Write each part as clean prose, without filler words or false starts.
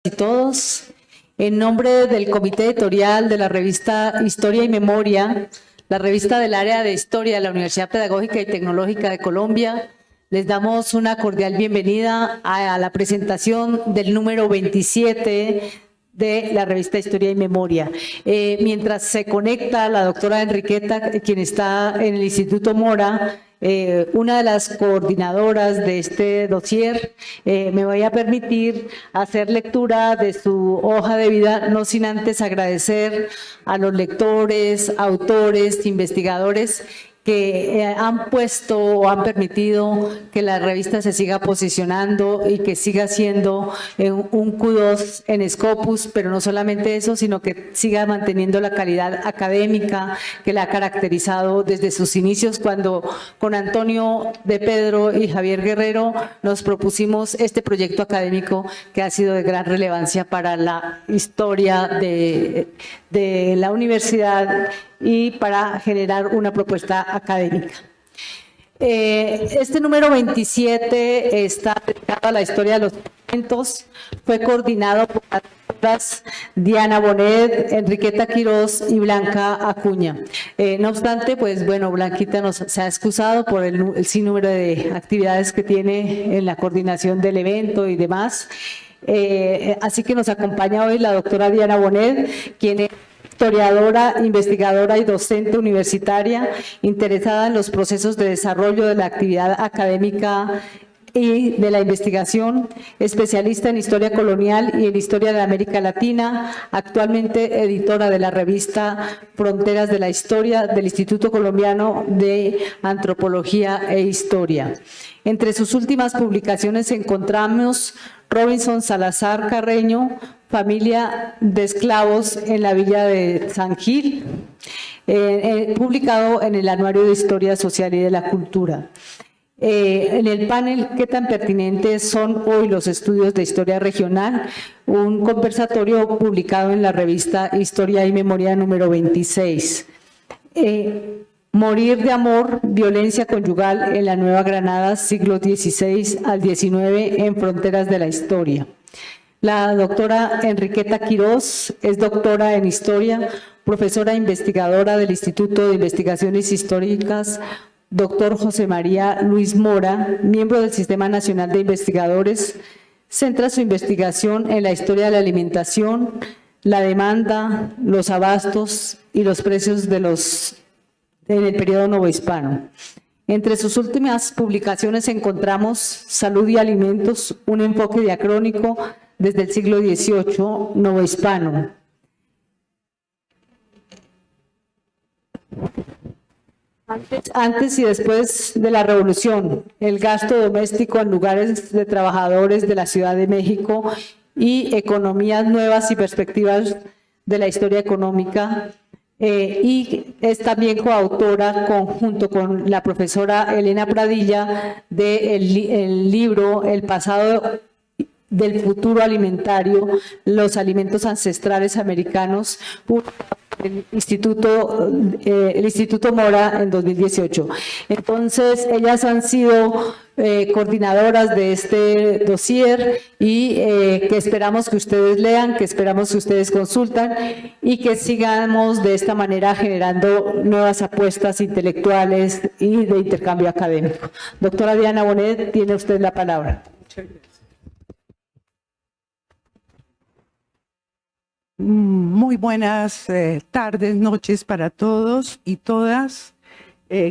Y todos, en nombre del Comité Editorial de la revista Historia y Memoria, la revista del área de Historia de la Universidad Pedagógica y Tecnológica de Colombia, les damos una cordial bienvenida a la presentación del número 27 de la revista Historia y Memoria. Mientras se conecta la doctora Enriqueta, quien está en el Instituto Mora, una de las coordinadoras de este dossier, me voy a permitir hacer lectura de su hoja de vida, no sin antes agradecer a los lectores, autores, investigadores que han puesto o han permitido que la revista se siga posicionando y que siga siendo un Q2 en Scopus, pero no solamente eso, sino que siga manteniendo la calidad académica que la ha caracterizado desde sus inicios, cuando con Antonio de Pedro y Javier Guerrero nos propusimos este proyecto académico que ha sido de gran relevancia para la historia de la universidad y para generar una propuesta académica. Este número 27 está dedicado a la historia de los alimentos, fue coordinado por las doctoras Diana Bonet, Enriqueta Quirós y Blanca Acuña. No obstante, pues bueno, Blanquita se ha excusado por el sinnúmero de actividades que tiene en la coordinación del evento y demás. Así que nos acompaña hoy la doctora Diana Bonet, quien es historiadora, investigadora y docente universitaria, interesada en los procesos de desarrollo de la actividad académica y de la investigación, especialista en historia colonial y en historia de América Latina, actualmente editora de la revista Fronteras de la Historia del Instituto Colombiano de Antropología e Historia. Entre sus últimas publicaciones encontramos Robinson Salazar Carreño, Familia de esclavos en la villa de San Gil, publicado en el Anuario de Historia Social y de la Cultura. En el panel, ¿qué tan pertinentes son hoy los estudios de historia regional? Un conversatorio publicado en la revista Historia y Memoria número 26. Morir de amor, violencia conyugal en la Nueva Granada, siglo XVI al XIX, en Fronteras de la Historia. La doctora Enriqueta Quirós es doctora en Historia, profesora investigadora del Instituto de Investigaciones Históricas, doctor José María Luis Mora, miembro del Sistema Nacional de Investigadores, centra su investigación en la historia de la alimentación, la demanda, los abastos y los precios en el periodo novohispano. Entre sus últimas publicaciones encontramos Salud y Alimentos, un enfoque diacrónico desde el siglo XVIII novohispano. Antes y después de la Revolución, el gasto doméstico en lugares de trabajadores de la Ciudad de México y economías nuevas y perspectivas de la historia económica. Y es también coautora junto con la profesora Elena Pradilla del libro El pasado del futuro alimentario, los alimentos ancestrales americanos, el Instituto Mora en 2018. Entonces, ellas han sido coordinadoras de este dossier y que esperamos que ustedes lean, que esperamos que ustedes consultan y que sigamos de esta manera generando nuevas apuestas intelectuales y de intercambio académico. Doctora Diana Bonet, tiene usted la palabra. Muchas gracias. Muy buenas tardes, noches para todos y todas.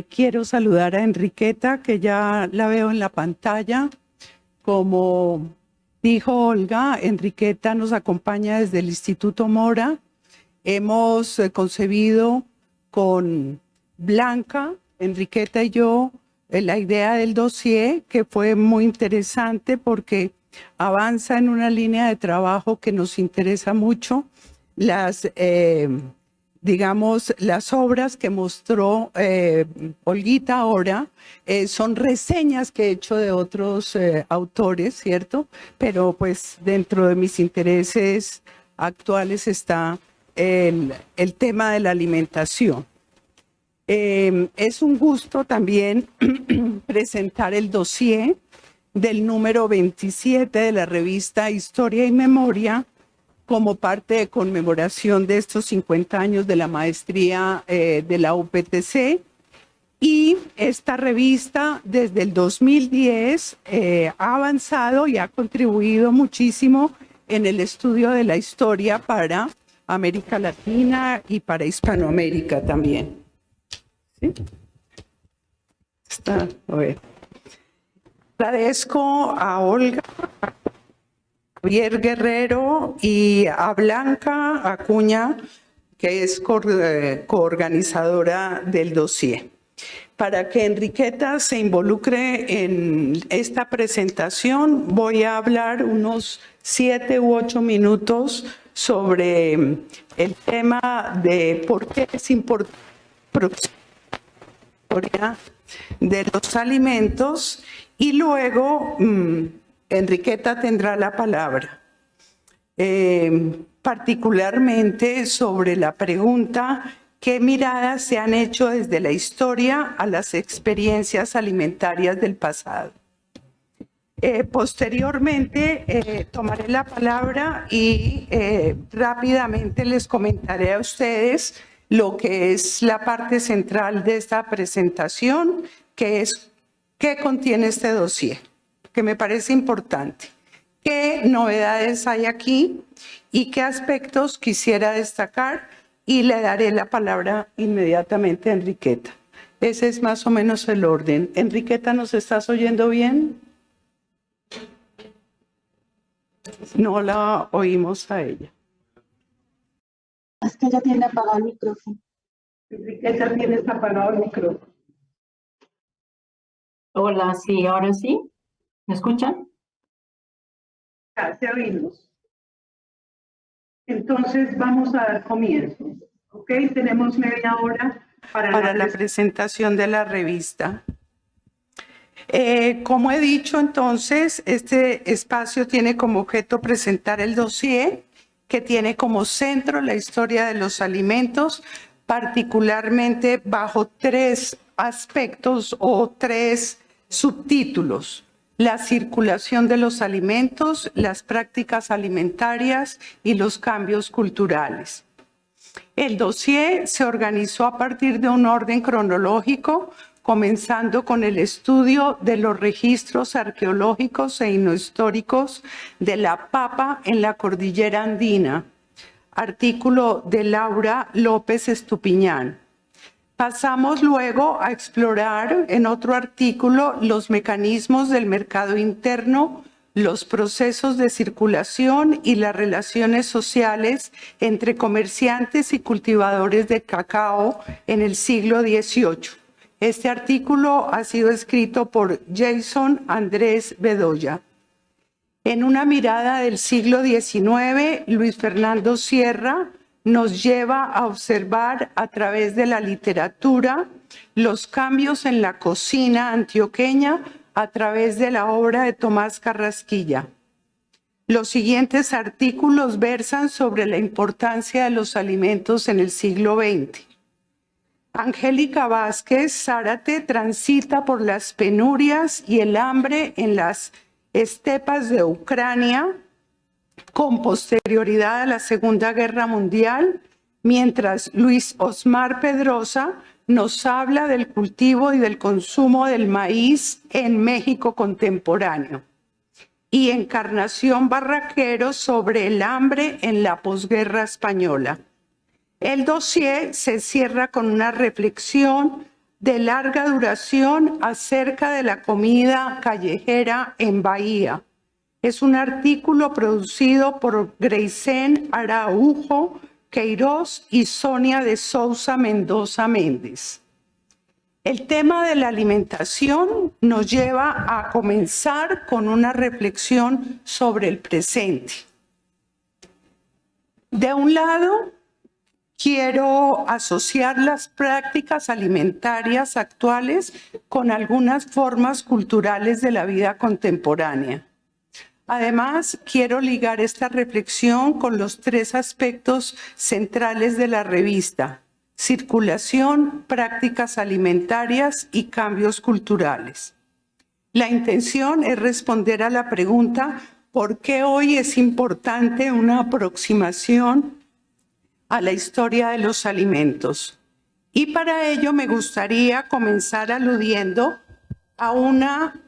Quiero saludar a Enriqueta, que ya la veo en la pantalla. Como dijo Olga, Enriqueta nos acompaña desde el Instituto Mora. Hemos concebido con Blanca, Enriqueta y yo, la idea del dossier, que fue muy interesante porque avanza en una línea de trabajo que nos interesa mucho. Digamos, las obras que mostró Olguita ahora son reseñas que he hecho de otros autores, ¿cierto? Pero pues dentro de mis intereses actuales está el tema de la alimentación. Es un gusto también presentar el dossier. del número 27 de la revista Historia y Memoria, como parte de conmemoración de estos 50 años de la maestría de la UPTC. Y esta revista desde el 2010 ha avanzado y ha contribuido muchísimo en el estudio de la historia para América Latina y para Hispanoamérica también. ¿Sí? Está, a ver. Agradezco a Olga, a Javier Guerrero y a Blanca Acuña, que es coorganizadora del dossier. Para que Enriqueta se involucre en esta presentación, voy a hablar unos 7 u 8 minutos sobre el tema de por qué es importante de los alimentos y luego Enriqueta tendrá la palabra, particularmente sobre la pregunta: ¿qué miradas se han hecho desde la historia a las experiencias alimentarias del pasado? Posteriormente tomaré la palabra y rápidamente les comentaré a ustedes lo que es la parte central de esta presentación, que es qué contiene este dossier, que me parece importante. ¿Qué novedades hay aquí y qué aspectos quisiera destacar? Y le daré la palabra inmediatamente a Enriqueta. Ese es más o menos el orden. Enriqueta, ¿nos estás oyendo bien? No la oímos a ella. Es que ella tiene apagado el micrófono. Enriqueta, tienes apagado el micrófono. Hola, sí, ahora sí. ¿Me escuchan? Ya, te oímos. Entonces vamos a dar comienzo. ¿Ok? Tenemos media hora para la presentación de la revista. Como he dicho, entonces, este espacio tiene como objeto presentar el dossier, que tiene como centro la historia de los alimentos, particularmente bajo 3 aspectos o 3 subtítulos: la circulación de los alimentos, las prácticas alimentarias y los cambios culturales. El dossier se organizó a partir de un orden cronológico, comenzando con el estudio de los registros arqueológicos e históricos de la papa en la cordillera andina, artículo de Laura López Estupiñán. Pasamos luego a explorar en otro artículo los mecanismos del mercado interno, los procesos de circulación y las relaciones sociales entre comerciantes y cultivadores de cacao en el siglo XVIII. Este artículo ha sido escrito por Jason Andrés Bedoya. En una mirada del siglo XIX, Luis Fernando Sierra nos lleva a observar a través de la literatura los cambios en la cocina antioqueña a través de la obra de Tomás Carrasquilla. Los siguientes artículos versan sobre la importancia de los alimentos en el siglo XX. Angélica Vázquez Zárate transita por las penurias y el hambre en las estepas de Ucrania con posterioridad a la Segunda Guerra Mundial, mientras Luis Osmar Pedrosa nos habla del cultivo y del consumo del maíz en México contemporáneo. Y Encarnación Barraquero sobre el hambre en la posguerra española. El dossier se cierra con una reflexión de larga duración acerca de la comida callejera en Bahía. Es un artículo producido por Greisen Araujo Queiroz y Sonia de Sousa Mendoza Méndez. El tema de la alimentación nos lleva a comenzar con una reflexión sobre el presente. De un lado, quiero asociar las prácticas alimentarias actuales con algunas formas culturales de la vida contemporánea. Además, quiero ligar esta reflexión con los 3 aspectos centrales de la revista: circulación, prácticas alimentarias y cambios culturales. La intención es responder a la pregunta ¿por qué hoy es importante una aproximación a la historia de los alimentos? Y para ello me gustaría comenzar aludiendo a una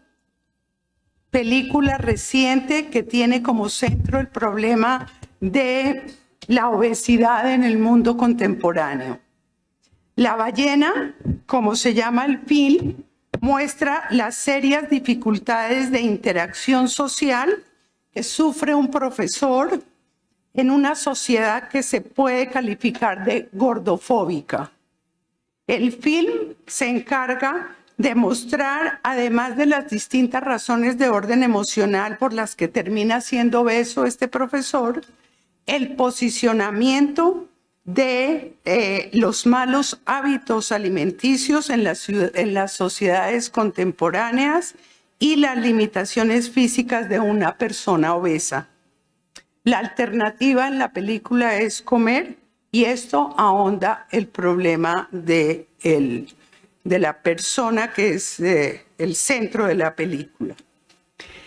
película reciente que tiene como centro el problema de la obesidad en el mundo contemporáneo. La ballena, como se llama el film, muestra las serias dificultades de interacción social que sufre un profesor en una sociedad que se puede calificar de gordofóbica. El film se encarga de mostrar, además de las distintas razones de orden emocional por las que termina siendo obeso este profesor, el posicionamiento de los malos hábitos alimenticios en las sociedades contemporáneas y las limitaciones físicas de una persona obesa. La alternativa en la película es comer, y esto ahonda el problema de la persona que es el centro de la película.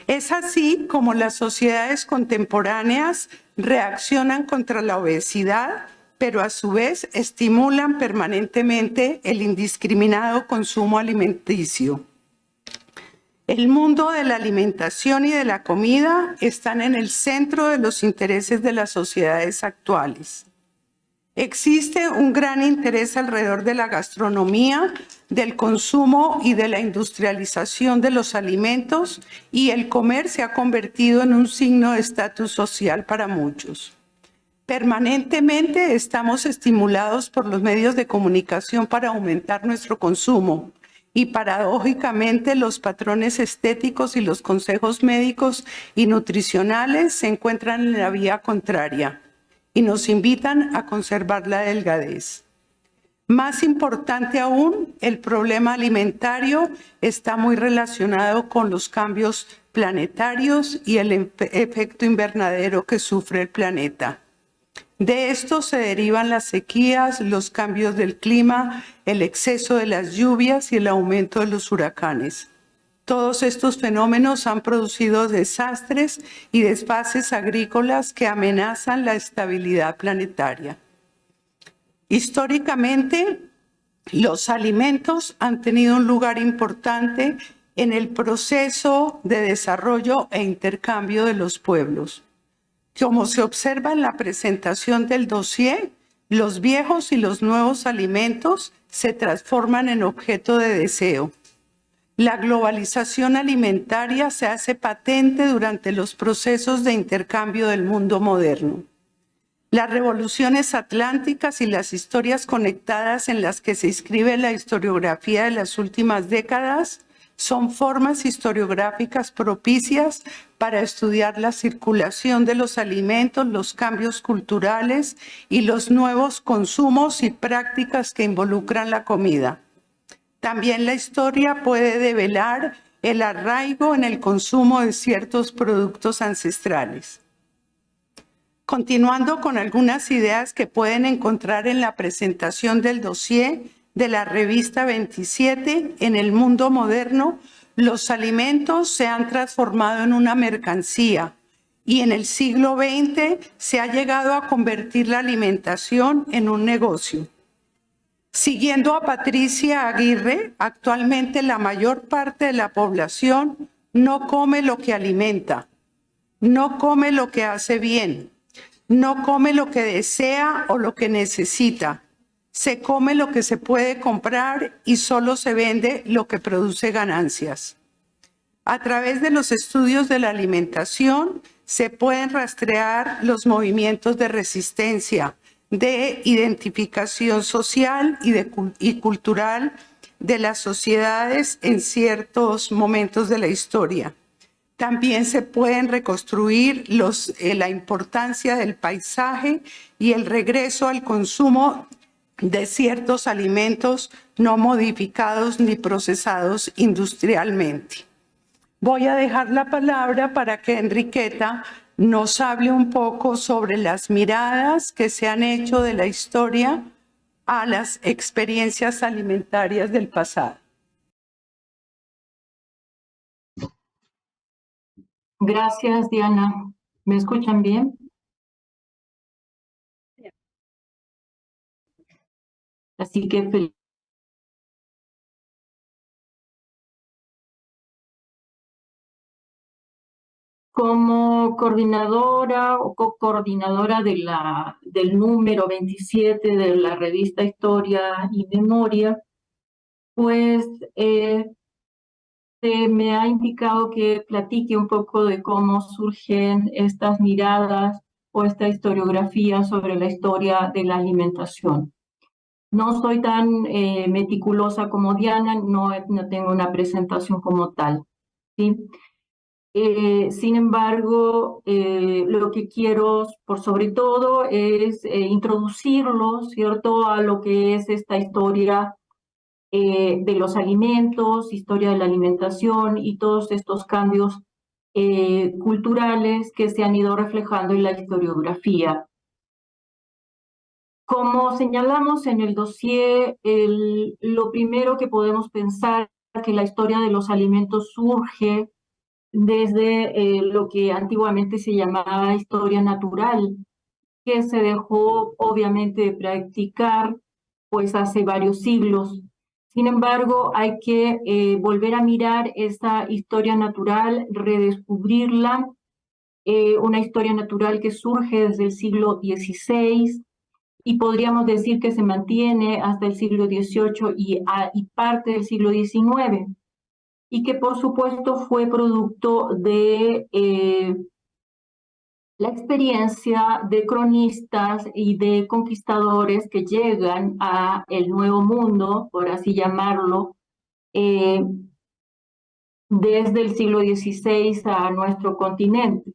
Es así como las sociedades contemporáneas reaccionan contra la obesidad, pero a su vez estimulan permanentemente el indiscriminado consumo alimenticio. El mundo de la alimentación y de la comida están en el centro de los intereses de las sociedades actuales. Existe un gran interés alrededor de la gastronomía, del consumo y de la industrialización de los alimentos, y el comer se ha convertido en un signo de estatus social para muchos. Permanentemente estamos estimulados por los medios de comunicación para aumentar nuestro consumo, y paradójicamente los patrones estéticos y los consejos médicos y nutricionales se encuentran en la vía contraria y nos invitan a conservar la delgadez. Más importante aún, el problema alimentario está muy relacionado con los cambios planetarios y el efecto invernadero que sufre el planeta. De esto se derivan las sequías, los cambios del clima, el exceso de las lluvias y el aumento de los huracanes. Todos estos fenómenos han producido desastres y desfases agrícolas que amenazan la estabilidad planetaria. Históricamente, los alimentos han tenido un lugar importante en el proceso de desarrollo e intercambio de los pueblos. Como se observa en la presentación del dossier, los viejos y los nuevos alimentos se transforman en objeto de deseo. La globalización alimentaria se hace patente durante los procesos de intercambio del mundo moderno. Las revoluciones atlánticas y las historias conectadas en las que se inscribe la historiografía de las últimas décadas son formas historiográficas propicias para estudiar la circulación de los alimentos, los cambios culturales y los nuevos consumos y prácticas que involucran la comida. También la historia puede develar el arraigo en el consumo de ciertos productos ancestrales. Continuando con algunas ideas que pueden encontrar en la presentación del dossier de la revista 27, en el mundo moderno, los alimentos se han transformado en una mercancía y en el siglo XX se ha llegado a convertir la alimentación en un negocio. Siguiendo a Patricia Aguirre, actualmente la mayor parte de la población no come lo que alimenta, no come lo que hace bien, no come lo que desea o lo que necesita. Se come lo que se puede comprar y solo se vende lo que produce ganancias. A través de los estudios de la alimentación se pueden rastrear los movimientos de resistencia, de identificación social y cultural de las sociedades en ciertos momentos de la historia. También se pueden reconstruir la importancia del paisaje y el regreso al consumo de ciertos alimentos no modificados ni procesados industrialmente. Voy a dejar la palabra para que Enriqueta nos hable un poco sobre las miradas que se han hecho de la historia a las experiencias alimentarias del pasado. Gracias, Diana. ¿Me escuchan bien? Así que como coordinadora o co-coordinadora del número 27 de la revista Historia y Memoria, pues se me ha indicado que platique un poco de cómo surgen estas miradas o esta historiografía sobre la historia de la alimentación. No soy tan meticulosa como Diana, no tengo una presentación como tal, ¿sí? Sin embargo, lo que quiero, por sobre todo, es introducirlo, ¿cierto?, a lo que es esta historia de los alimentos, historia de la alimentación y todos estos cambios culturales que se han ido reflejando en la historiografía. Como señalamos en el dossier, lo primero que podemos pensar es que la historia de los alimentos surge desde lo que antiguamente se llamaba historia natural, que se dejó obviamente de practicar pues hace varios siglos. Sin embargo, hay que volver a mirar esta historia natural, redescubrirla, una historia natural que surge desde el siglo XVI y podríamos decir que se mantiene hasta el siglo XVIII y parte del siglo XIX, y que por supuesto fue producto de la experiencia de cronistas y de conquistadores que llegan a el Nuevo Mundo, por así llamarlo, desde el siglo XVI a nuestro continente.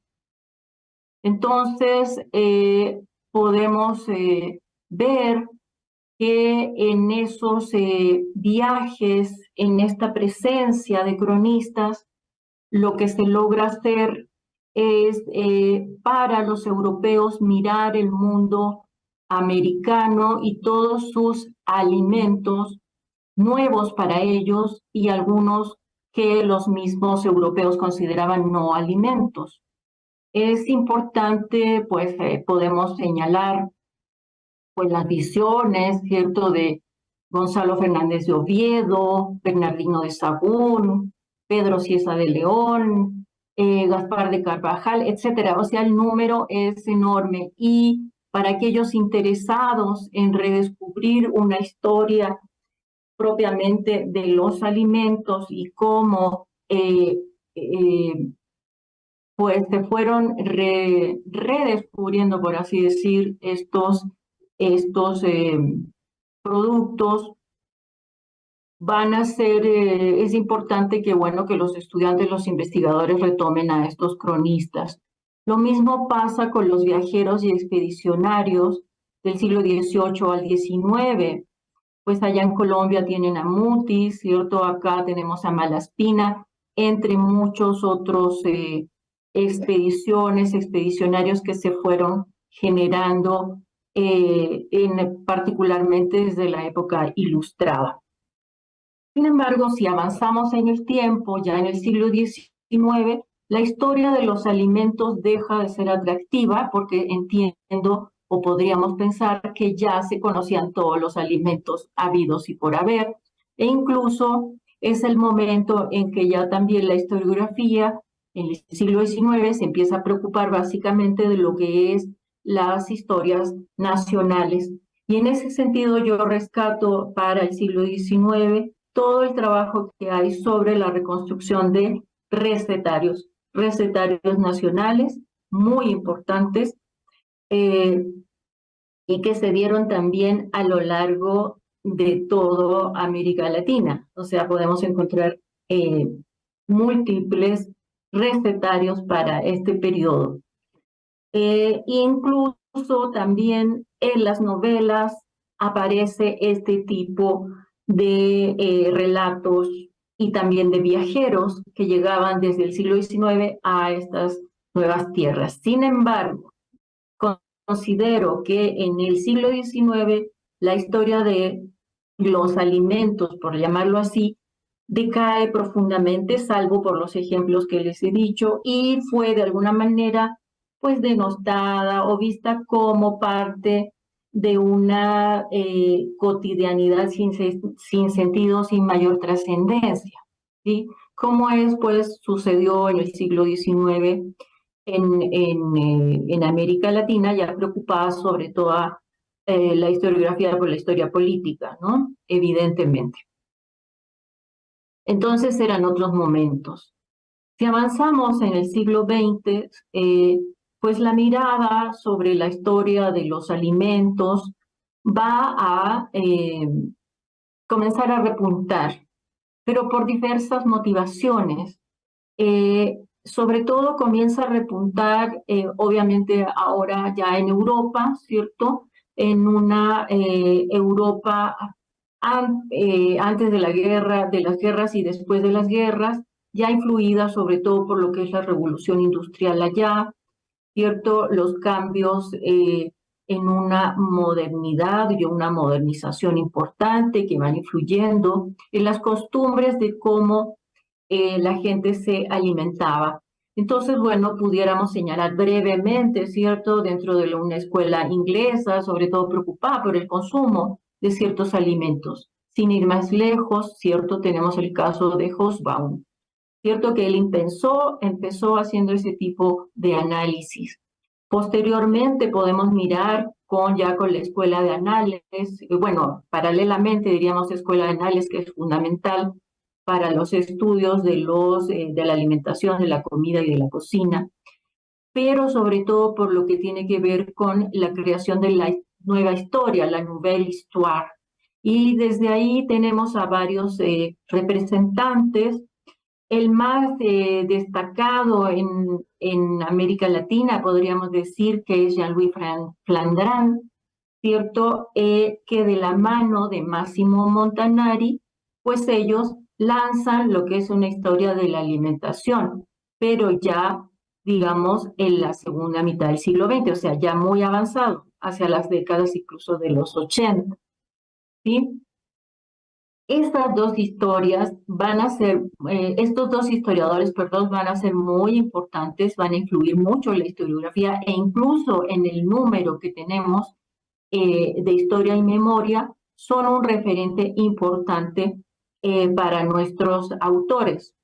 Entonces, podemos ver que en esos viajes, en esta presencia de cronistas, lo que se logra hacer es para los europeos mirar el mundo americano y todos sus alimentos nuevos para ellos y algunos que los mismos europeos consideraban no alimentos. Es importante, pues podemos señalar pues las visiones, ¿cierto?, de Gonzalo Fernández de Oviedo, Bernardino de Sahagún, Pedro Cieza de León, Gaspar de Carvajal, etcétera. O sea, el número es enorme. Y para aquellos interesados en redescubrir una historia propiamente de los alimentos y cómo pues se fueron redescubriendo, por así decir, estos productos, van a ser, es importante que, bueno, que los estudiantes, los investigadores retomen a estos cronistas. Lo mismo pasa con los viajeros y expedicionarios del siglo XVIII al XIX. Pues allá en Colombia tienen a Mutis, ¿cierto? Acá tenemos a Malaspina, entre muchos otros expedicionarios que se fueron generando particularmente desde la época ilustrada. Sin embargo, si avanzamos en el tiempo, ya en el siglo XIX, la historia de los alimentos deja de ser atractiva porque entiendo o podríamos pensar que ya se conocían todos los alimentos habidos y por haber, e incluso es el momento en que ya también la historiografía en el siglo XIX se empieza a preocupar básicamente de lo que es las historias nacionales. Y en ese sentido yo rescato para el siglo XIX todo el trabajo que hay sobre la reconstrucción de recetarios nacionales muy importantes y que se dieron también a lo largo de toda América Latina. O sea, podemos encontrar múltiples recetarios para este periodo. Incluso también en las novelas aparece este tipo de relatos y también de viajeros que llegaban desde el siglo XIX a estas nuevas tierras. Sin embargo, considero que en el siglo XIX la historia de los alimentos, por llamarlo así, decae profundamente, salvo por los ejemplos que les he dicho, y fue de alguna manera pues denostada o vista como parte de una cotidianidad sin sentido, sin mayor trascendencia, ¿sí? Como es, pues, sucedió en el siglo XIX en América Latina, ya preocupada sobre toda la historiografía por la historia política, ¿no? Evidentemente. Entonces eran otros momentos. Si avanzamos en el siglo XX, pues la mirada sobre la historia de los alimentos va a comenzar a repuntar, pero por diversas motivaciones. Sobre todo comienza a repuntar, obviamente ahora ya en Europa, ¿cierto? En una Europa antes de la guerra, de las guerras y después de las guerras, ya influida sobre todo por lo que es la revolución industrial allá, ¿cierto? Los cambios en una modernidad y una modernización importante que van influyendo en las costumbres de cómo la gente se alimentaba. Entonces, bueno, pudiéramos señalar brevemente, ¿cierto? Dentro de una escuela inglesa, sobre todo preocupada por el consumo de ciertos alimentos. Sin ir más lejos, ¿cierto? Tenemos el caso de Hobsbawm, ¿cierto? Que él empezó haciendo ese tipo de análisis. Posteriormente podemos mirar ya con la escuela de Annales, bueno, paralelamente diríamos escuela de Annales, que es fundamental para los estudios de la alimentación, de la comida y de la cocina, pero sobre todo por lo que tiene que ver con la creación de la nueva historia, la Nouvelle Histoire. Y desde ahí tenemos a varios representantes. El más destacado en América Latina, podríamos decir que es Jean-Louis Flandrin, ¿cierto? Que de la mano de Massimo Montanari, pues ellos lanzan lo que es una historia de la alimentación, pero ya, digamos, en la segunda mitad del siglo XX, o sea, ya muy avanzado, hacia las décadas incluso de los 80, ¿sí? Estas dos historias van a ser, estos dos historiadores, perdón, van a ser muy importantes, van a influir mucho en la historiografía e incluso en el número que tenemos de historia y memoria, son un referente importante para nuestros autores.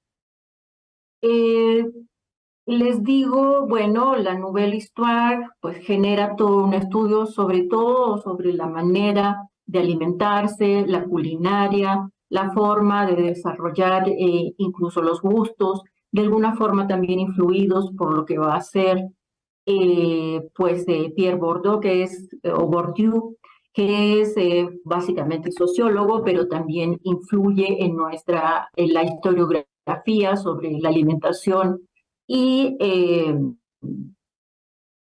Les digo, bueno, la Nouvelle Histoire pues genera todo un estudio sobre todo sobre la manera de alimentarse, la culinaria, la forma de desarrollar incluso los gustos, de alguna forma también influidos por lo que va a ser pues Pierre Bourdieu, o Bourdieu, que es básicamente sociólogo, pero también influye en la historiografía sobre la alimentación y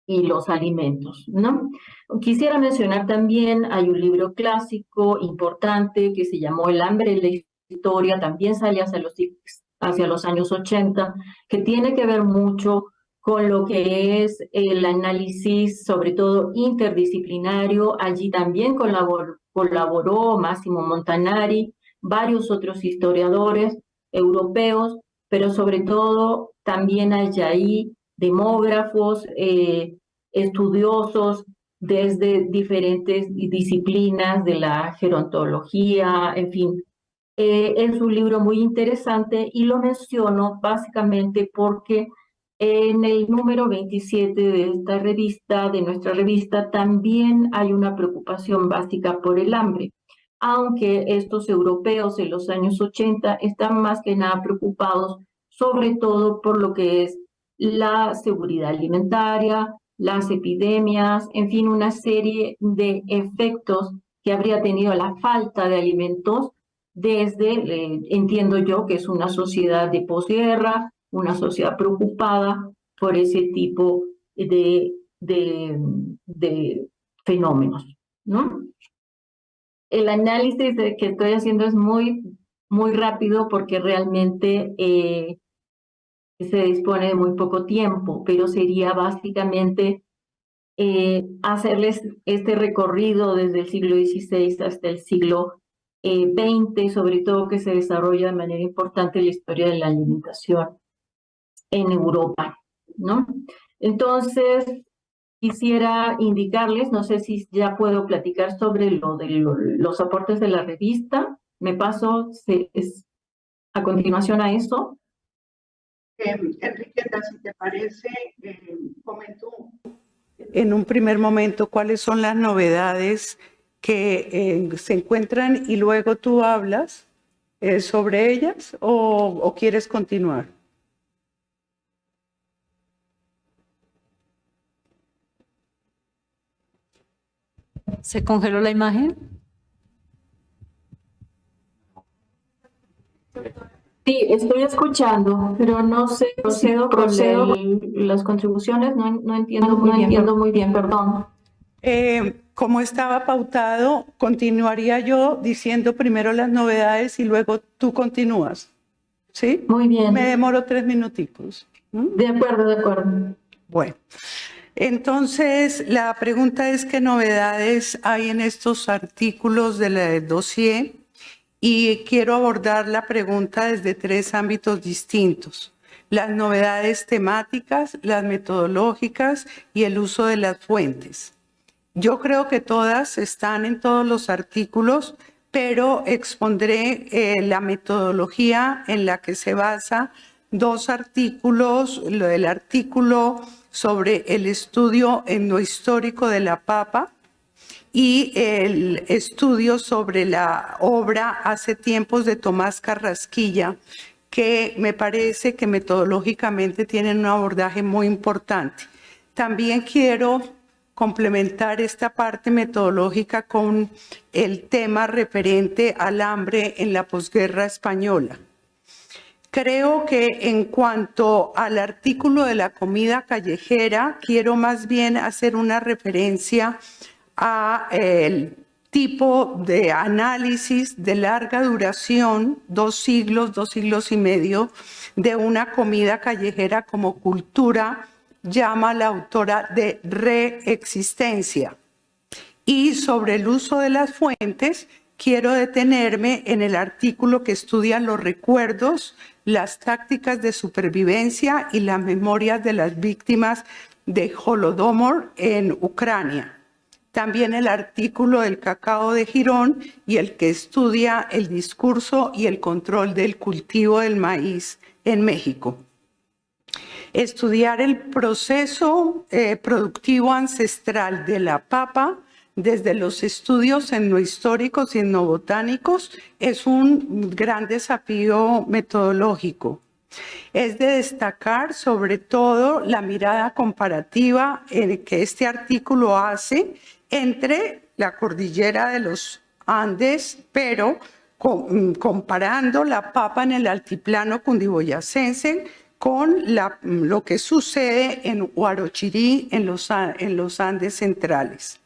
los alimentos, ¿no? Quisiera mencionar también, hay un libro clásico importante que se llamó El hambre en la historia, también sale hacia los años 80, que tiene que ver mucho con lo que es el análisis, sobre todo interdisciplinario. Allí también colaboró Massimo Montanari, varios otros historiadores europeos, pero sobre todo también hay ahí demógrafos, estudiosos desde diferentes disciplinas de la gerontología, en fin. Es un libro muy interesante y lo menciono básicamente porque en el número 27 de esta revista, de nuestra revista, también hay una preocupación básica por el hambre, aunque estos europeos en los años 80 están más que nada preocupados sobre todo por lo que es la seguridad alimentaria, las epidemias, en fin, una serie de efectos que habría tenido la falta de alimentos entiendo yo que es una sociedad de posguerra, una sociedad preocupada por ese tipo de fenómenos, ¿no? El análisis que estoy haciendo es muy rápido porque realmente se dispone de muy poco tiempo, pero sería básicamente hacerles este recorrido desde el siglo XVI hasta el siglo XX, sobre todo que se desarrolla de manera importante la historia de la alimentación en Europa, ¿no? Entonces, quisiera indicarles, no sé si ya puedo platicar sobre los aportes de la revista. Me paso a continuación a eso. Enriqueta, si te parece, comento en un primer momento cuáles son las novedades que se encuentran y luego tú hablas sobre ellas o quieres continuar. ¿Se congeló la imagen? Sí, estoy escuchando, pero no sé, procedo con las contribuciones, no entiendo muy bien, perdón. Como estaba pautado, continuaría yo diciendo primero las novedades y luego tú continúas. ¿Sí? Muy bien. Me demoro 3 minuticos. De acuerdo, de acuerdo. Bueno, entonces la pregunta es qué novedades hay en estos artículos del dossier y quiero abordar la pregunta desde 3 ámbitos distintos. Las novedades temáticas, las metodológicas y el uso de las fuentes. Yo creo que todas están en todos los artículos, pero expondré la metodología en la que se basa 2 artículos, el artículo sobre el estudio etnohistórico de la papa y el estudio sobre la obra Hace tiempos de Tomás Carrasquilla, que me parece que metodológicamente tienen un abordaje muy importante. También quiero complementar esta parte metodológica con el tema referente al hambre en la posguerra española. Creo que en cuanto al artículo de la comida callejera, quiero más bien hacer una referencia a el tipo de análisis de larga duración, 2 siglos y medio, de una comida callejera como cultura, llama la autora de reexistencia. Y sobre el uso de las fuentes, quiero detenerme en el artículo que estudia los recuerdos, las tácticas de supervivencia y las memorias de las víctimas de Holodomor en Ucrania. También el artículo del cacao de Girón y el que estudia el discurso y el control del cultivo del maíz en México. Estudiar el proceso productivo ancestral de la papa desde los estudios etnohistóricos y etnobotánicos es un gran desafío metodológico. Es de destacar sobre todo la mirada comparativa que este artículo hace entre la cordillera de los Andes, pero comparando la papa en el altiplano cundiboyacense con lo que sucede en Huarochirí, en los Andes centrales.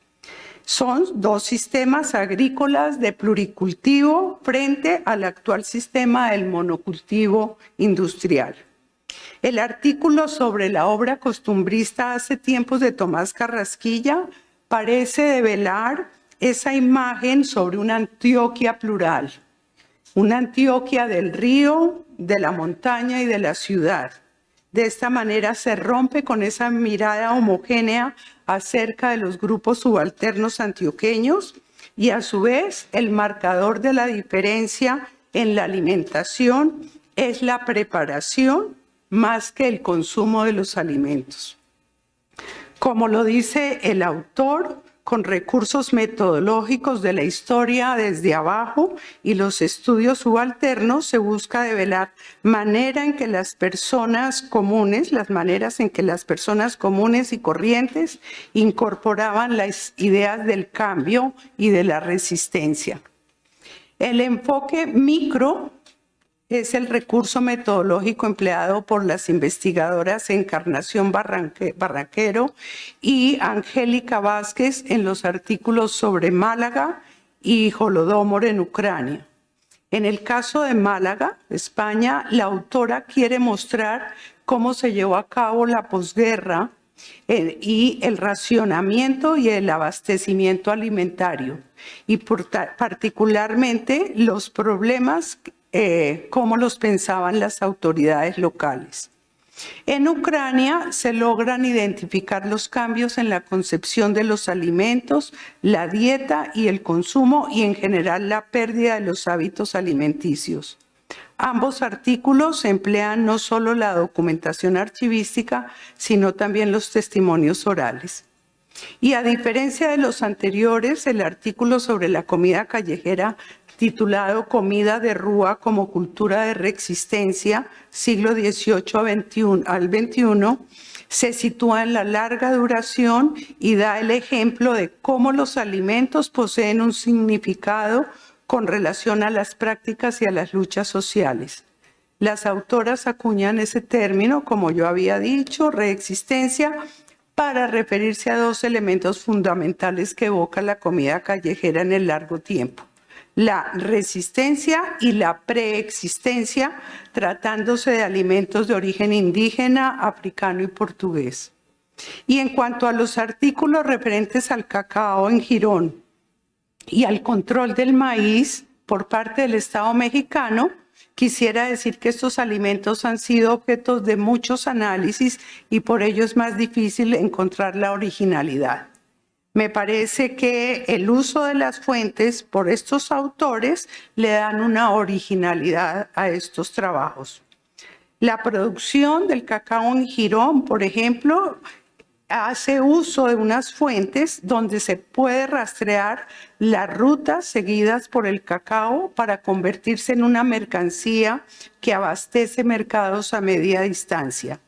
Son 2 sistemas agrícolas de pluricultivo frente al actual sistema del monocultivo industrial. El artículo sobre la obra costumbrista Hace tiempos de Tomás Carrasquilla parece develar esa imagen sobre una Antioquia plural, una Antioquia del río, de la montaña y de la ciudad. De esta manera se rompe con esa mirada homogénea acerca de los grupos subalternos antioqueños y a su vez el marcador de la diferencia en la alimentación es la preparación más que el consumo de los alimentos. Como lo dice el autor, con recursos metodológicos de la historia desde abajo y los estudios subalternos se busca develar maneras en que las personas comunes y corrientes incorporaban las ideas del cambio y de la resistencia. El enfoque micro es el recurso metodológico empleado por las investigadoras Encarnación Barranquero y Angélica Vázquez en los artículos sobre Málaga y Holodomor en Ucrania. En el caso de Málaga, España, la autora quiere mostrar cómo se llevó a cabo la posguerra y el racionamiento y el abastecimiento alimentario, y particularmente los problemas como los pensaban las autoridades locales. En Ucrania se logran identificar los cambios en la concepción de los alimentos, la dieta y el consumo, y en general la pérdida de los hábitos alimenticios. Ambos artículos emplean no solo la documentación archivística, sino también los testimonios orales. Y a diferencia de los anteriores, el artículo sobre la comida callejera, titulado Comida de Rúa como cultura de reexistencia, siglo XVIII al XXI, se sitúa en la larga duración y da el ejemplo de cómo los alimentos poseen un significado con relación a las prácticas y a las luchas sociales. Las autoras acuñan ese término, como yo había dicho, reexistencia, para referirse a dos elementos fundamentales que evoca la comida callejera en el largo tiempo: la resistencia y la preexistencia, tratándose de alimentos de origen indígena, africano y portugués. Y en cuanto a los artículos referentes al cacao en Girón y al control del maíz por parte del Estado mexicano, quisiera decir que estos alimentos han sido objeto de muchos análisis y por ello es más difícil encontrar la originalidad. Me parece que el uso de las fuentes por estos autores le dan una originalidad a estos trabajos. La producción del cacao en Girón, por ejemplo, hace uso de unas fuentes donde se puede rastrear las rutas seguidas por el cacao para convertirse en una mercancía que abastece mercados a media distancia.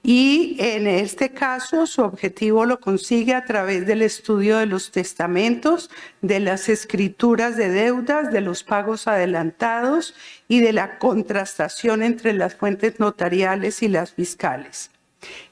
Y en este caso su objetivo lo consigue a través del estudio de los testamentos, de las escrituras de deudas, de los pagos adelantados y de la contrastación entre las fuentes notariales y las fiscales.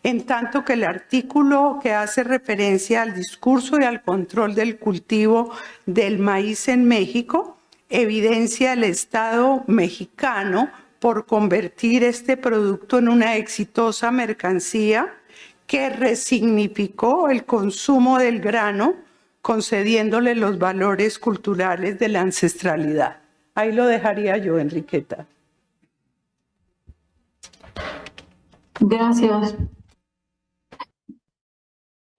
En tanto que el artículo que hace referencia al discurso y al control del cultivo del maíz en México evidencia el Estado mexicano por convertir este producto en una exitosa mercancía que resignificó el consumo del grano, concediéndole los valores culturales de la ancestralidad. Ahí lo dejaría yo, Enriqueta. Gracias.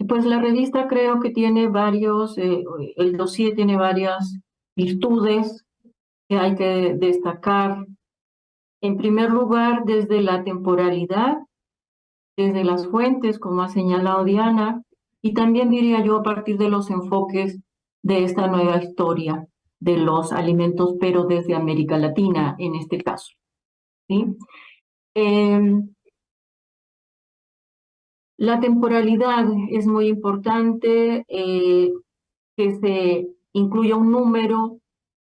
Pues la revista creo que tiene varios, el dossier tiene varias virtudes que hay que destacar. En primer lugar, desde la temporalidad, desde las fuentes, como ha señalado Diana, y también diría yo a partir de los enfoques de esta nueva historia de los alimentos, pero desde América Latina en este caso, ¿sí? La temporalidad es muy importante, que se incluya un número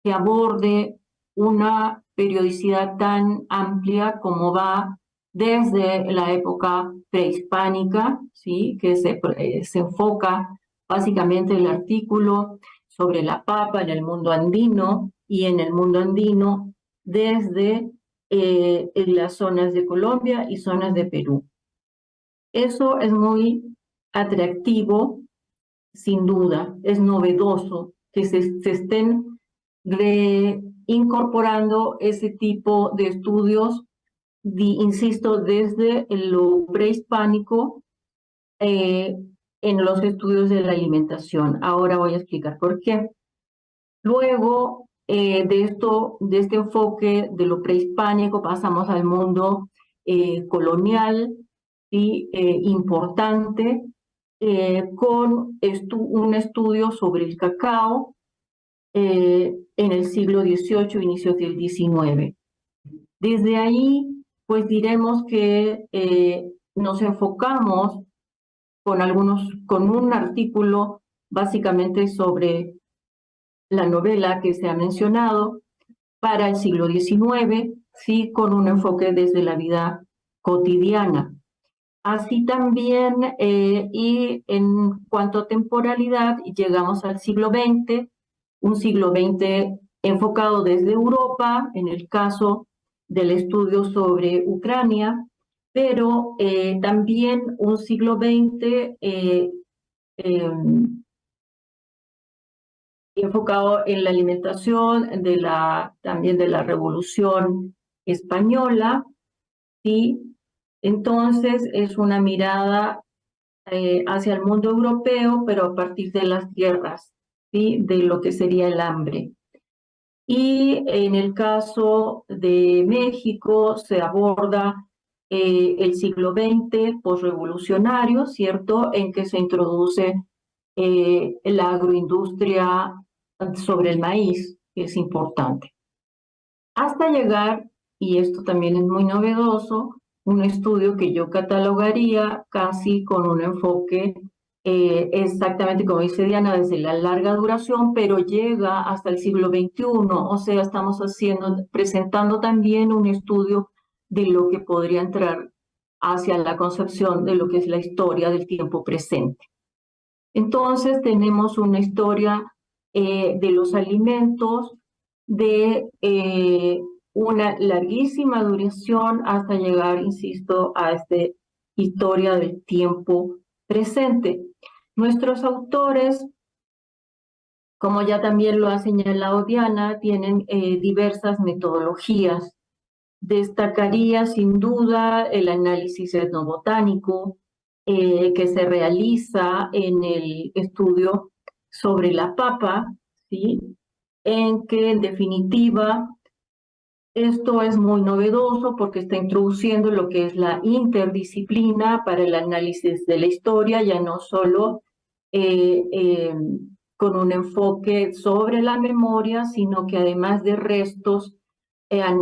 que aborde una periodicidad tan amplia como va desde la época prehispánica, ¿sí? Que se enfoca básicamente el artículo sobre la papa en el mundo andino, y en el mundo andino desde las zonas de Colombia y zonas de Perú. Eso es muy atractivo, sin duda, es novedoso que se estén incorporando ese tipo de estudios, insisto, desde lo prehispánico en los estudios de la alimentación. Ahora voy a explicar por qué. Luego de este enfoque de lo prehispánico pasamos al mundo colonial, ¿sí? Importante, con un estudio sobre el cacao en el siglo XVIII, inicios del XIX. Desde ahí, pues diremos que nos enfocamos con un artículo básicamente sobre la novela que se ha mencionado para el siglo XIX, sí, con un enfoque desde la vida cotidiana. Así también, y en cuanto a temporalidad, llegamos al siglo XX, un siglo XX enfocado desde Europa, en el caso del estudio sobre Ucrania, pero también un siglo XX enfocado en la alimentación también de la Revolución Española, ¿sí? Entonces es una mirada hacia el mundo europeo, pero a partir de las guerras, ¿sí? De lo que sería el hambre. Y en el caso de México se aborda el siglo XX posrevolucionario, ¿cierto? En que se introduce la agroindustria sobre el maíz, que es importante. Hasta llegar, y esto también es muy novedoso, un estudio que yo catalogaría casi con un enfoque exactamente como dice Diana, desde la larga duración, pero llega hasta el siglo XXI, o sea, estamos presentando también un estudio de lo que podría entrar hacia la concepción de lo que es la historia del tiempo presente. Entonces tenemos una historia de los alimentos, de una larguísima duración hasta llegar, insisto, a esta historia del tiempo presente. Nuestros autores, como ya también lo ha señalado Diana, tienen diversas metodologías. Destacaría sin duda el análisis etnobotánico que se realiza en el estudio sobre la papa, ¿sí? En que en definitiva esto es muy novedoso porque está introduciendo lo que es la interdisciplina para el análisis de la historia, ya no solo con un enfoque sobre la memoria, sino que además de restos,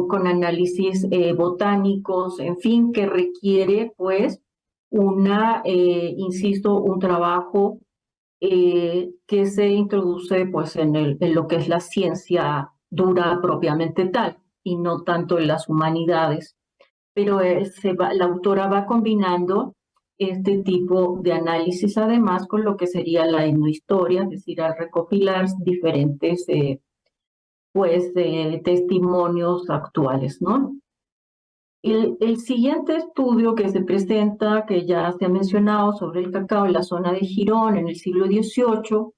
con análisis botánicos, en fin, que requiere pues insisto, un trabajo que se introduce pues en lo que es la ciencia dura propiamente tal y no tanto en las humanidades. Pero la autora va combinando este tipo de análisis además con lo que sería la etnohistoria, es decir, al recopilar diferentes testimonios actuales, ¿no? El siguiente estudio que se presenta, que ya se ha mencionado, sobre el cacao en la zona de Girón en el siglo XVIII,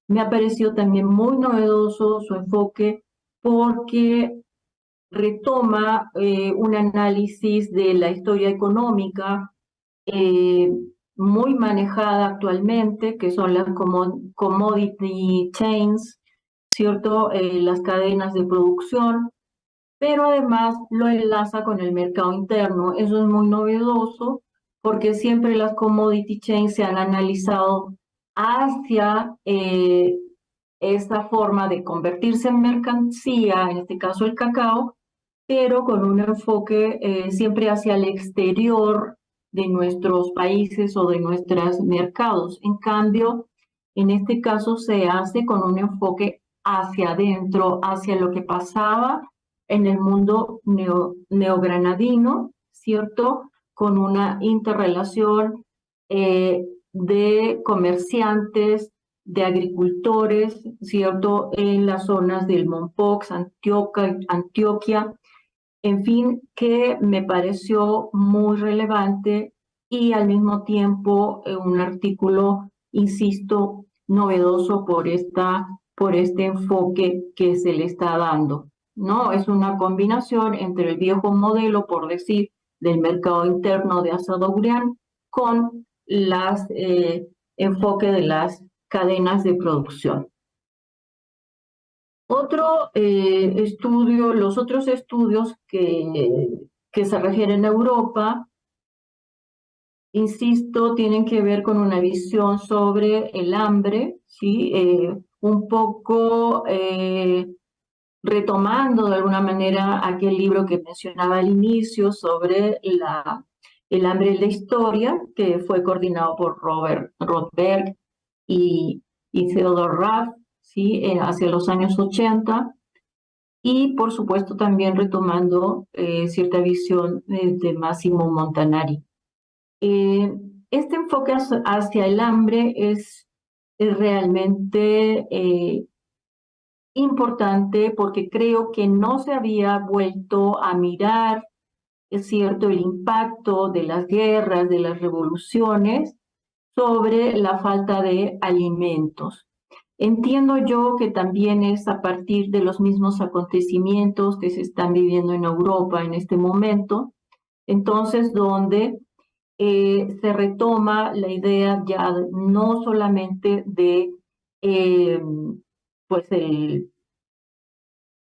me ha parecido también muy novedoso su enfoque porque retoma un análisis de la historia económica muy manejada actualmente, que son las commodity chains, ¿cierto? Las cadenas de producción, pero además lo enlaza con el mercado interno. Eso es muy novedoso porque siempre las commodity chains se han analizado hacia esta forma de convertirse en mercancía, en este caso el cacao, pero con un enfoque siempre hacia el exterior de nuestros países o de nuestros mercados. En cambio, en este caso se hace con un enfoque hacia adentro, hacia lo que pasaba en el mundo neogranadino, ¿cierto? Con una interrelación de comerciantes, de agricultores, ¿cierto? En las zonas del Mompox, Antioquia, en fin, que me pareció muy relevante y al mismo tiempo un artículo, insisto, novedoso por este enfoque que se le está dando, ¿no? Es una combinación entre el viejo modelo, por decir, del mercado interno de Asadorian con las enfoque de las cadenas de producción. Los otros estudios que se refieren a Europa, insisto, tienen que ver con una visión sobre el hambre, ¿sí? Un poco retomando de alguna manera aquel libro que mencionaba al inicio sobre el hambre en la historia, que fue coordinado por Robert Rothberg y Theodore Raff, ¿sí? Hacia los años 80, y por supuesto también retomando cierta visión de Massimo Montanari. Este enfoque hacia el hambre es realmente importante porque creo que no se había vuelto a mirar es cierto, el impacto de las guerras, de las revoluciones sobre la falta de alimentos. Entiendo yo que también es a partir de los mismos acontecimientos que se están viviendo en Europa en este momento, entonces donde se retoma la idea ya no solamente de, pues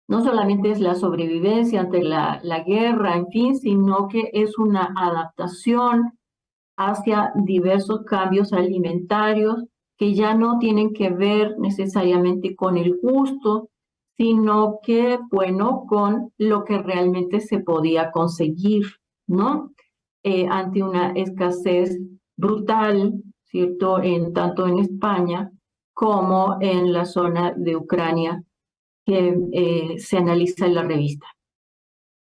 no solamente es la sobrevivencia ante la guerra, en fin, sino que es una adaptación hacia diversos cambios alimentarios que ya no tienen que ver necesariamente con el gusto, sino que, bueno, con lo que realmente se podía conseguir, ¿no? Ante una escasez brutal, ¿cierto? Tanto en España como en la zona de Ucrania que se analiza en la revista.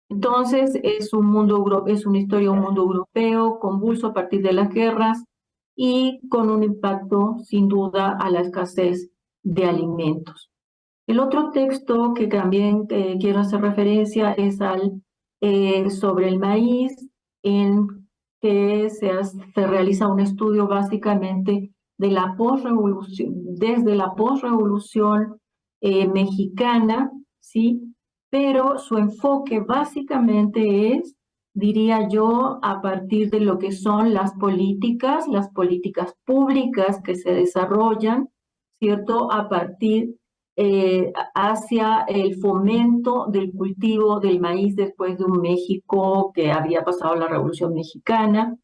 Entonces, es una historia de un mundo europeo convulso a partir de las guerras y con un impacto, sin duda, a la escasez de alimentos. El otro texto que también quiero hacer referencia es sobre el maíz, en que se realiza un estudio básicamente de la posrevolución, desde la posrevolución mexicana, ¿sí? Pero su enfoque básicamente es, diría yo, a partir de lo que son las políticas públicas que se desarrollan, ¿cierto? A partir hacia el fomento del cultivo del maíz después de un México que había pasado la Revolución Mexicana,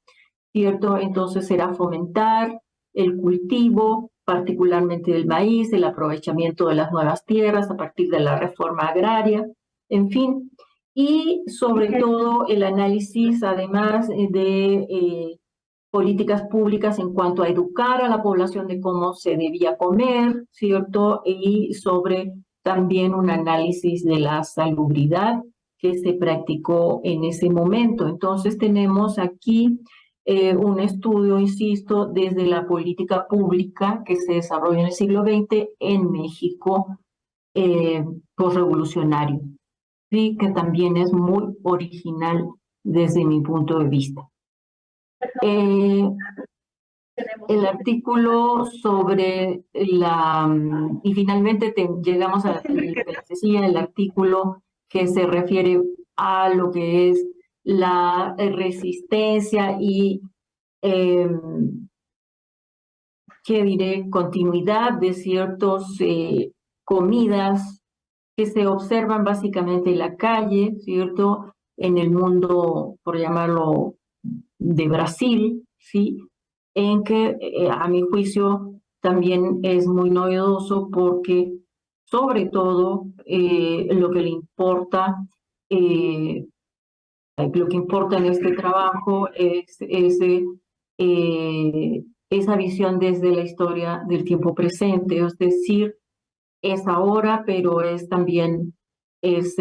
¿cierto? Entonces era fomentar el cultivo, particularmente del maíz, el aprovechamiento de las nuevas tierras a partir de la reforma agraria, en fin, y sobre todo el análisis, además de políticas públicas en cuanto a educar a la población de cómo se debía comer, ¿cierto? Y sobre también un análisis de la salubridad que se practicó en ese momento. Entonces tenemos aquí un estudio, insisto, desde la política pública que se desarrolla en el siglo XX en México posrevolucionario, ¿sí? Que también es muy original desde mi punto de vista. El artículo sobre y finalmente llegamos a el artículo que se refiere a lo que es la resistencia y, ¿qué diré?, continuidad de ciertas comidas que se observan básicamente en la calle, ¿cierto?, en el mundo, por llamarlo, de Brasil, ¿sí?, en que a mi juicio también es muy novedoso porque sobre todo lo que importa en este trabajo es esa visión desde la historia del tiempo presente, es decir, es ahora, pero es también es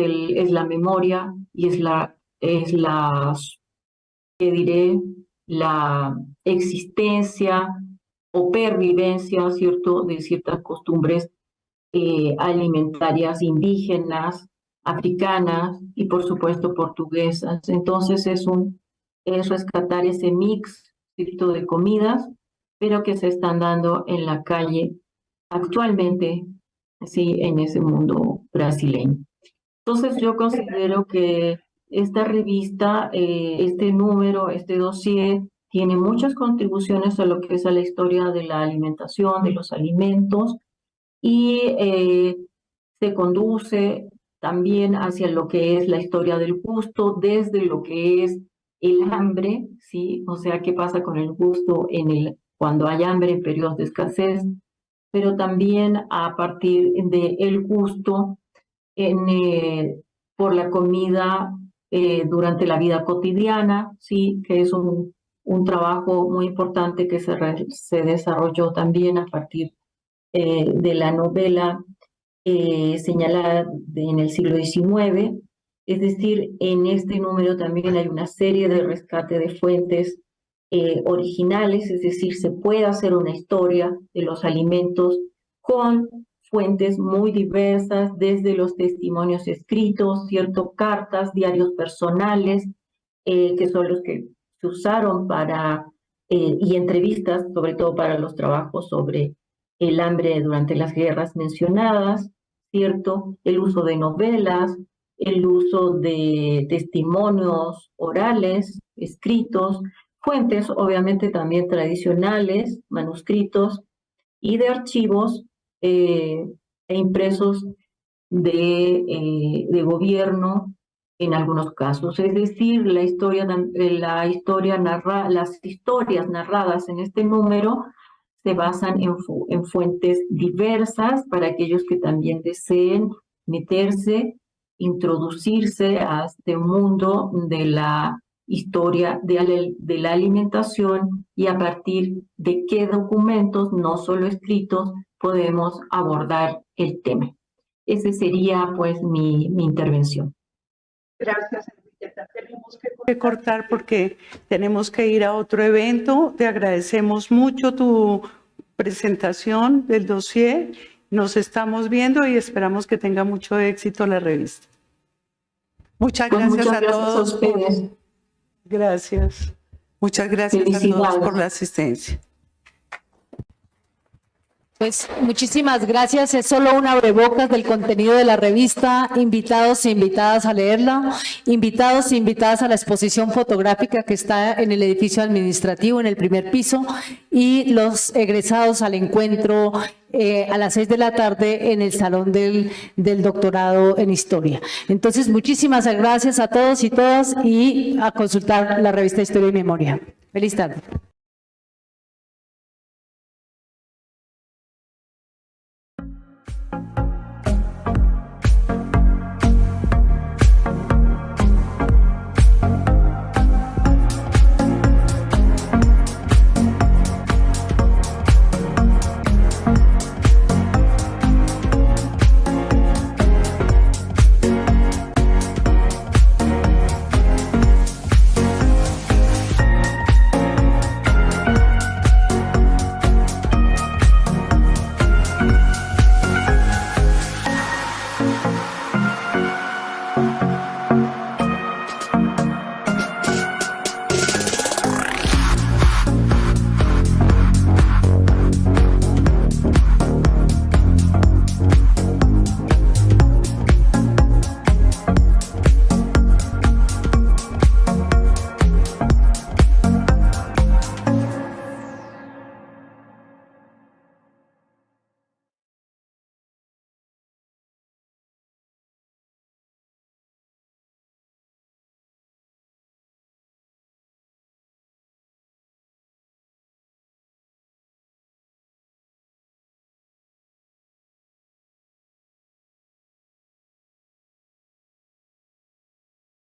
la memoria y es la que diré, la existencia o pervivencia, ¿cierto?, de ciertas costumbres alimentarias indígenas, africanas y por supuesto portuguesas. Entonces es rescatar ese mix, ¿cierto?, de comidas, pero que se están dando en la calle actualmente, sí, en ese mundo brasileño. Entonces yo considero que esta revista, este número, este dossier, tiene muchas contribuciones a lo que es a la historia de la alimentación, de los alimentos, y se conduce también hacia lo que es la historia del gusto, desde lo que es el hambre, ¿sí? O sea, qué pasa con el gusto cuando hay hambre en periodos de escasez, pero también a partir del gusto por la comida durante la vida cotidiana, sí, que es un trabajo muy importante que se desarrolló también a partir de la novela señalada en el siglo XIX. Es decir, en este número también hay una serie de rescate de fuentes originales, es decir, se puede hacer una historia de los alimentos con fuentes muy diversas, desde los testimonios escritos, cartas, diarios personales, que son los que se usaron para, y entrevistas, sobre todo para los trabajos sobre el hambre durante las guerras mencionadas, ¿cierto? El uso de novelas, el uso de testimonios orales, escritos, fuentes obviamente también tradicionales, manuscritos, y de archivos e impresos de gobierno en algunos casos. Es decir, las historias narradas en este número se basan en fuentes diversas para aquellos que también deseen meterse, introducirse a este mundo de la historia de la alimentación y a partir de qué documentos, no solo escritos, podemos abordar el tema. Ese sería pues mi intervención. Gracias, Enriqueta. Tenemos Que cortar porque tenemos que ir a otro evento. Te agradecemos mucho tu presentación del dossier. Nos estamos viendo y esperamos que tenga mucho éxito la revista. Muchas Pues gracias muchas a gracias todos. a ustedes. Gracias. Muchas gracias a todos Felicidades. por la asistencia. Pues muchísimas gracias. Es solo un abrebocas del contenido de la revista. Invitados e invitadas a leerla. Invitados e invitadas a la exposición fotográfica que está en el edificio administrativo, en el primer piso. Y los egresados al encuentro a las 6 de la tarde en el salón del doctorado en historia. Entonces, muchísimas gracias a todos y todas y a consultar la revista Historia y Memoria. Feliz tarde.